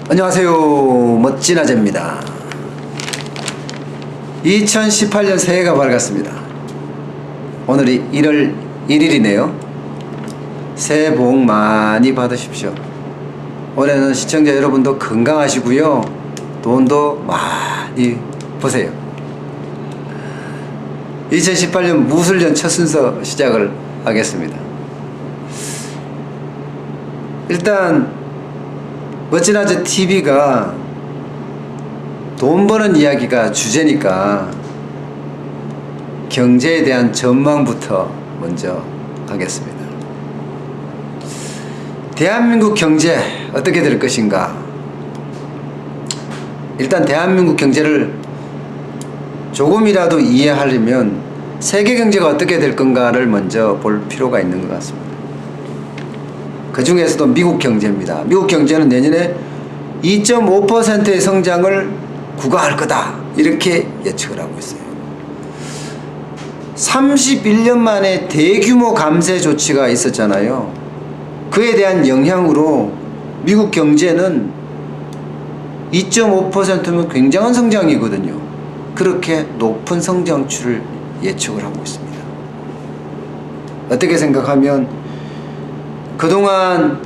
안녕하세요. 멋진 아재입니다. 2018년 새해가 밝았습니다. 오늘이 1월 1일이네요. 새해 복 많이 받으십시오. 올해는 시청자 여러분도 건강하시고요. 돈도 많이 버세요. 2018년 무술년 첫 순서 시작을 하겠습니다. 일단 멋진 아재 TV가 돈 버는 이야기가 주제니까 경제에 대한 전망부터 먼저 하겠습니다. 대한민국 경제 어떻게 될 것인가? 일단 대한민국 경제를 조금이라도 이해하려면 세계 경제가 어떻게 될 건가를 먼저 볼 필요가 있는 것 같습니다. 그 중에서도 미국 경제입니다. 미국 경제는 내년에 2.5%의 성장을 구가할 거다, 이렇게 예측을 하고 있어요. 31년 만에 대규모 감세 조치가 있었잖아요. 그에 대한 영향으로 미국 경제는 2.5%면 굉장한 성장이거든요. 그렇게 높은 성장률을 예측을 하고 있습니다. 어떻게 생각하면 그동안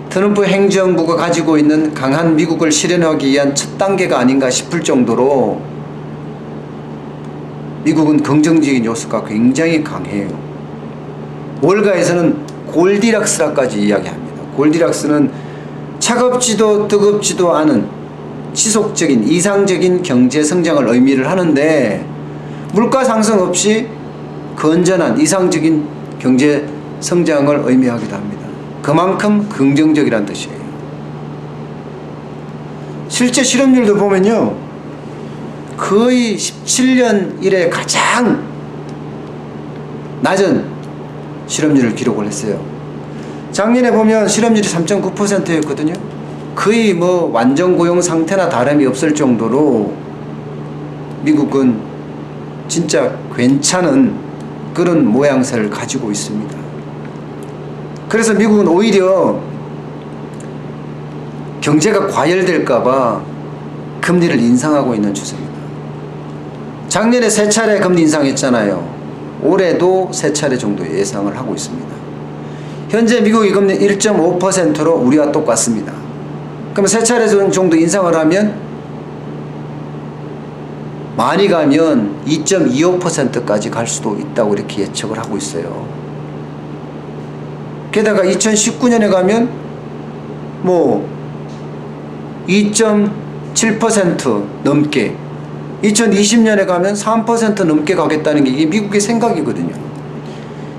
트럼프 행정부가 가지고 있는 강한 미국을 실현하기 위한 첫 단계가 아닌가 싶을 정도로 미국은 긍정적인 요소가 굉장히 강해요. 월가에서는 골디락스라까지 이야기합니다. 골디락스는 차갑지도 뜨겁지도 않은 지속적인 이상적인 경제 성장을 의미를 하는데, 물가 상승 없이 건전한 이상적인 경제 성장을 의미하기도 합니다. 그만큼 긍정적이란 뜻이에요. 실제 실업률도 보면요, 거의 17년 이래 가장 낮은 실업률을 기록을 했어요. 작년에 보면 실업률이 3.9%였거든요. 거의 뭐 완전 고용 상태나 다름이 없을 정도로 미국은 진짜 괜찮은 그런 모양새를 가지고 있습니다. 그래서 미국은 오히려 경제가 과열될까봐 금리를 인상하고 있는 추세입니다. 작년에 3차례 금리 인상했잖아요. 올해도 3차례 정도 예상을 하고 있습니다. 현재 미국의 금리 1.5%로 우리와 똑같습니다. 그럼 3차례 정도 인상을 하면 많이 가면 2.25%까지 갈 수도 있다고 이렇게 예측을 하고 있어요. 게다가 2019년에 가면 뭐 2.7% 넘게, 2020년에 가면 3% 넘게 가겠다는 게 이게 미국의 생각이거든요.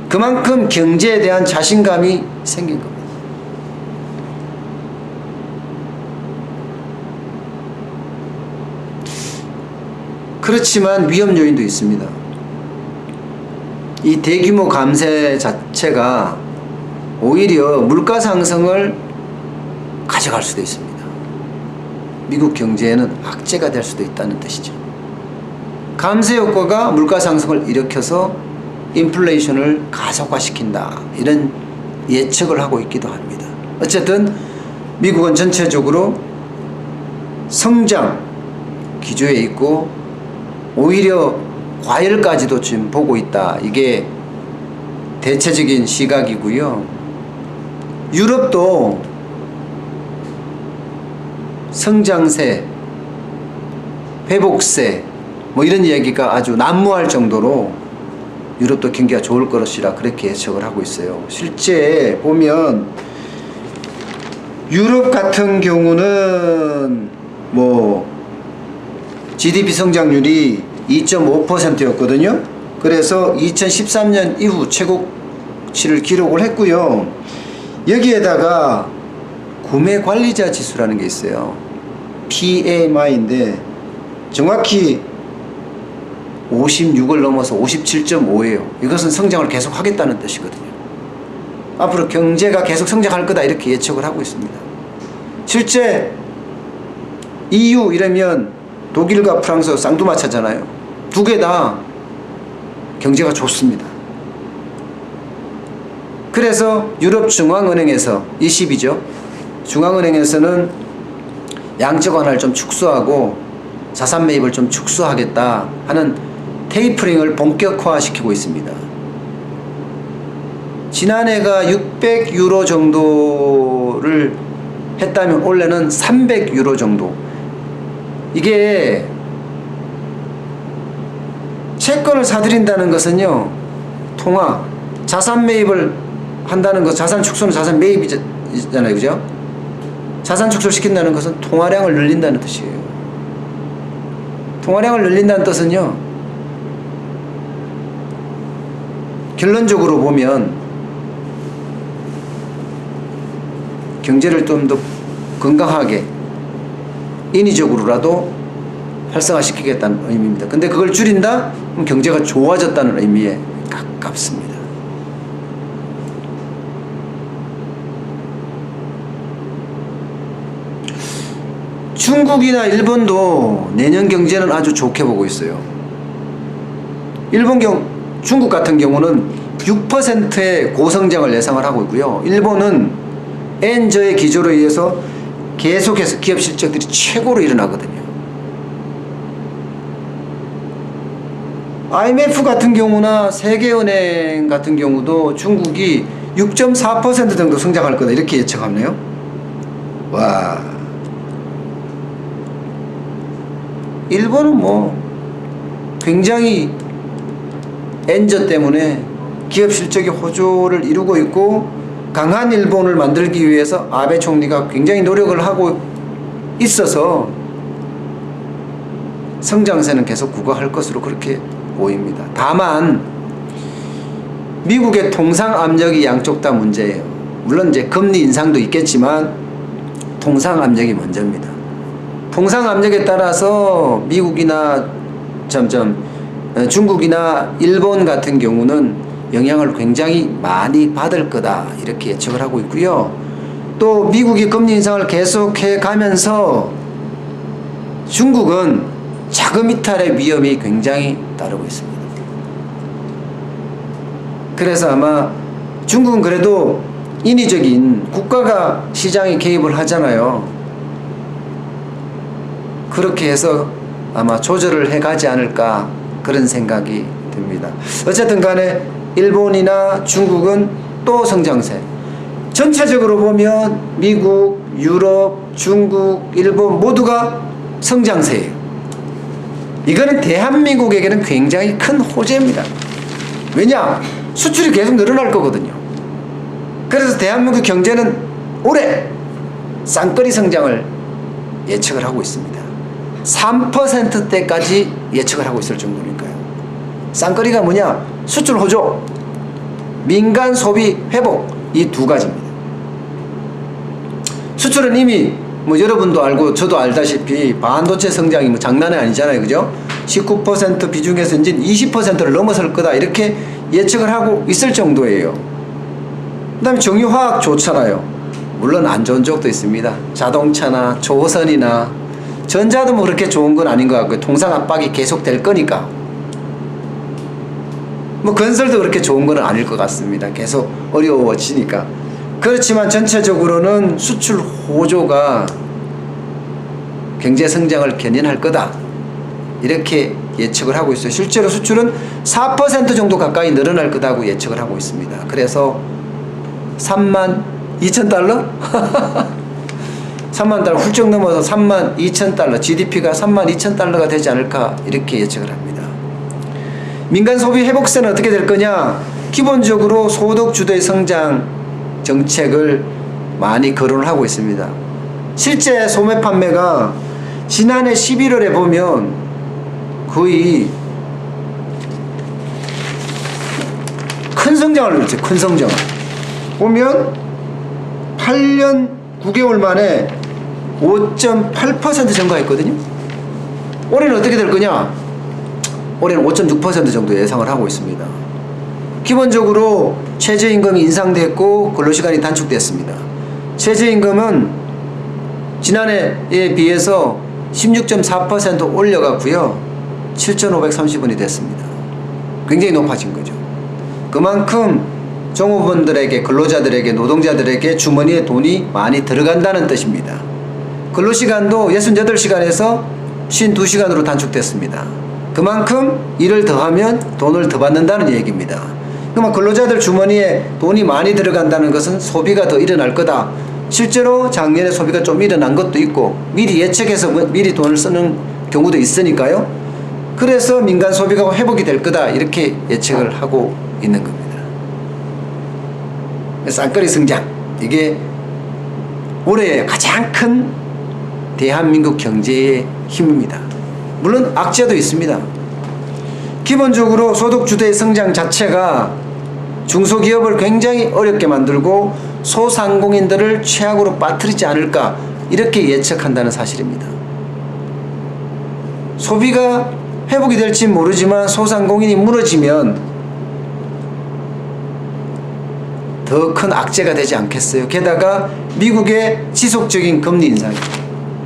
그만큼 경제에 대한 자신감이 생긴 겁니다. 그렇지만 위험 요인도 있습니다. 이 대규모 감세 자체가 오히려 물가 상승을 가져갈 수도 있습니다. 미국 경제에는 악재가 될 수도 있다는 뜻이죠. 감세 효과가 물가 상승을 일으켜서 인플레이션을 가속화시킨다, 이런 예측을 하고 있기도 합니다. 어쨌든 미국은 전체적으로 성장 기조에 있고 오히려 과열까지도 지금 보고 있다, 이게 대체적인 시각이고요. 유럽도 성장세, 회복세 뭐 이런 얘기가 아주 난무할 정도로 유럽도 경기가 좋을 것이라 그렇게 예측을 하고 있어요. 실제 보면 유럽 같은 경우는 뭐 GDP 성장률이 2.5%였거든요. 그래서 2013년 이후 최고치를 기록을 했고요. 여기에다가 구매관리자 지수라는 게 있어요. PMI인데 정확히 56을 넘어서 57.5예요. 이것은 성장을 계속 하겠다는 뜻이거든요. 앞으로 경제가 계속 성장할 거다, 이렇게 예측을 하고 있습니다. 실제 EU 이러면 독일과 프랑스 쌍두마차잖아요. 두 개 다 경제가 좋습니다. 그래서 유럽중앙은행에서 ECB죠. 중앙은행에서는 양적 완화를 좀 축소하고 자산 매입을 좀 축소하겠다 하는 테이퍼링을 본격화시키고 있습니다. 지난해가 600유로 정도를 했다면 올해는 300유로 정도. 이게 채권을 사들인다는 것은요, 통화, 자산 매입을 한다는 것, 자산 축소는 자산 매입이잖아요, 그죠? 자산 축소를 시킨다는 것은 통화량을 늘린다는 뜻이에요. 통화량을 늘린다는 뜻은요, 결론적으로 보면 경제를 좀 더 건강하게 인위적으로라도 활성화시키겠다는 의미입니다. 근데 그걸 줄인다? 그럼 경제가 좋아졌다는 의미에 가깝습니다. 중국이나 일본도 내년 경제는 아주 좋게 보고 있어요. 중국 같은 경우는 6%의 고성장을 예상을 하고 있고요. 일본은 엔저의 기조로 의해서 계속해서 기업 실적들이 최고로 일어나거든요. IMF 같은 경우나 세계은행 같은 경우도 중국이 6.4% 정도 성장할 거다 이렇게 예측하네요. 와, 일본은 뭐 굉장히 엔저 때문에 기업 실적이 호조를 이루고 있고, 강한 일본을 만들기 위해서 아베 총리가 굉장히 노력을 하고 있어서 성장세는 계속 구가할 것으로 그렇게 보입니다. 다만 미국의 통상 압력이 양쪽 다 문제예요. 물론 이제 금리 인상도 있겠지만 통상 압력이 먼저입니다. 통상 압력에 따라서 미국이나 중국이나 일본 같은 경우는 영향을 굉장히 많이 받을 거다 이렇게 예측을 하고 있고요. 또 미국이 금리 인상을 계속해 가면서 중국은 자금 이탈의 위험이 굉장히 따르고 있습니다. 그래서 아마 중국은 그래도 인위적인 국가가 시장에 개입을 하잖아요. 그렇게 해서 아마 조절을 해가지 않을까 그런 생각이 듭니다. 어쨌든 간에 일본이나 중국은 또 성장세. 전체적으로 보면 미국, 유럽, 중국, 일본 모두가 성장세예요. 이거는 대한민국에게는 굉장히 큰 호재입니다. 왜냐? 수출이 계속 늘어날 거거든요. 그래서 대한민국 경제는 올해 쌍끌이 성장을 예측을 하고 있습니다. 3%대까지 예측을 하고 있을 정도니까요. 쌍끌이가 뭐냐? 수출 호조, 민간 소비 회복, 이 두 가지입니다. 수출은 이미 뭐 여러분도 알고 저도 알다시피 반도체 성장이 뭐 장난이 아니잖아요, 그죠? 19% 비중에서 이제 20%를 넘어설 거다 이렇게 예측을 하고 있을 정도예요. 그 다음에 정유화학 좋잖아요. 물론 안 좋은 쪽도 있습니다. 자동차나 조선이나 전자도 뭐 그렇게 좋은 건 아닌 것 같고요. 통상 압박이 계속 될 거니까. 뭐 건설도 그렇게 좋은 건 아닐 것 같습니다. 계속 어려워지니까. 그렇지만 전체적으로는 수출 호조가 경제 성장을 견인할 거다 이렇게 예측을 하고 있어요. 실제로 수출은 4% 정도 가까이 늘어날 거다고 예측을 하고 있습니다. 그래서 32,000달러? 30,000달러 훌쩍 넘어서 32,000달러, GDP가 32,000달러가 되지 않을까 이렇게 예측을 합니다. 민간 소비 회복세는 어떻게 될 거냐? 기본적으로 소득 주도의 성장 정책을 많이 거론을 하고 있습니다. 실제 소매 판매가 지난해 11월에 보면 거의 큰 성장을 했죠. 큰 성장을 보면 8년 9개월 만에 5.8% 증가했거든요. 올해는 어떻게 될 거냐? 올해는 5.6% 정도 예상을 하고 있습니다. 기본적으로 최저임금이 인상됐고 근로시간이 단축됐습니다. 최저임금은 지난해에 비해서 16.4% 올려갔고요. 7,530원이 됐습니다. 굉장히 높아진 거죠. 그만큼 종업원들에게, 근로자들에게, 노동자들에게 주머니에 돈이 많이 들어간다는 뜻입니다. 근로시간도 68시간에서 52시간으로 단축됐습니다. 그만큼 일을 더하면 돈을 더 받는다는 얘기입니다. 그러면 근로자들 주머니에 돈이 많이 들어간다는 것은 소비가 더 일어날 거다. 실제로 작년에 소비가 좀 일어난 것도 있고 미리 예측해서 미리 돈을 쓰는 경우도 있으니까요. 그래서 민간 소비가 회복이 될 거다 이렇게 예측을 하고 있는 겁니다. 쌍끌이 성장, 이게 올해의 가장 큰 대한민국 경제의 힘입니다. 물론 악재도 있습니다. 기본적으로 소득주도의 성장 자체가 중소기업을 굉장히 어렵게 만들고 소상공인들을 최악으로 빠뜨리지 않을까 이렇게 예측한다는 사실입니다. 소비가 회복이 될지 모르지만 소상공인이 무너지면 더 큰 악재가 되지 않겠어요. 게다가 미국의 지속적인 금리 인상,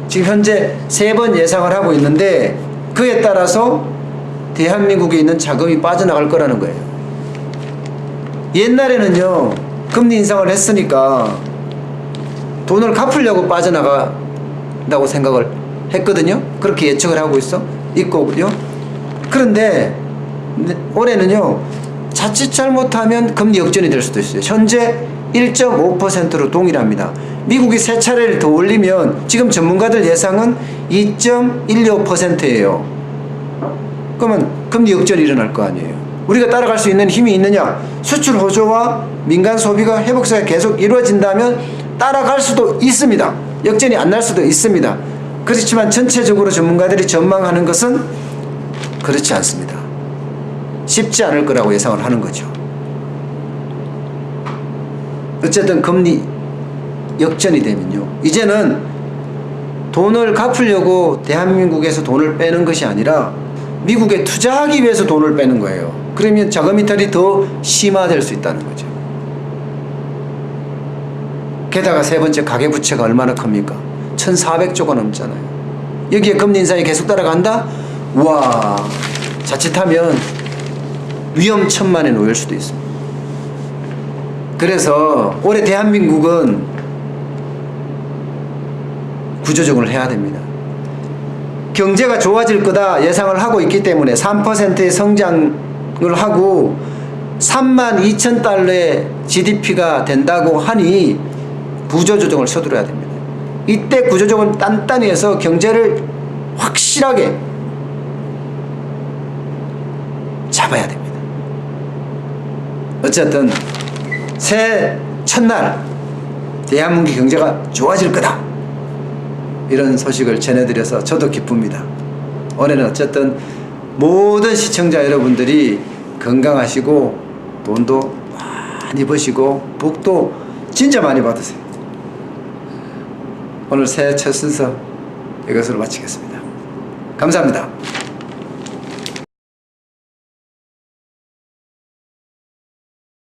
지금 현재 3번 예상을 하고 있는데 그에 따라서 대한민국에 있는 자금이 빠져나갈 거라는 거예요. 옛날에는요, 금리 인상을 했으니까 돈을 갚으려고 빠져나간다고 생각을 했거든요. 그렇게 예측을 하고 있거든요. 그런데 올해는요, 자칫 잘못하면 금리 역전이 될 수도 있어요. 현재 1.5%로 동일합니다. 미국이 3차례를 더 올리면 지금 전문가들 예상은 2.125%예요. 그러면 금리 역전이 일어날 거 아니에요. 우리가 따라갈 수 있는 힘이 있느냐? 수출 호조와 민간 소비가 회복세가 계속 이루어진다면 따라갈 수도 있습니다. 역전이 안 날 수도 있습니다. 그렇지만 전체적으로 전문가들이 전망하는 것은 그렇지 않습니다. 쉽지 않을 거라고 예상을 하는 거죠. 어쨌든 금리 역전이 되면요, 이제는 돈을 갚으려고 대한민국에서 돈을 빼는 것이 아니라 미국에 투자하기 위해서 돈을 빼는 거예요. 그러면 자금 이탈이 더 심화될 수 있다는 거죠. 게다가 세 번째, 가계부채가 얼마나 큽니까? 1,400조가 넘잖아요. 여기에 금리 인상이 계속 따라간다? 우와, 자칫하면 위험천만에 놓일 수도 있습니다. 그래서 올해 대한민국은 구조조정을 해야 됩니다. 경제가 좋아질 거다 예상을 하고 있기 때문에 3%의 성장을 하고 32,000달러의 GDP가 된다고 하니 구조조정을 서두르야 됩니다. 이때 구조조정은 단단히 해서 경제를 확실하게 잡아야 됩니다. 어쨌든 새해 첫날 대한민국 경제가 좋아질 거다, 이런 소식을 전해드려서 저도 기쁩니다. 올해는 어쨌든 모든 시청자 여러분들이 건강하시고 돈도 많이 버시고 복도 진짜 많이 받으세요. 오늘 새해 첫 순서 이것으로 마치겠습니다. 감사합니다.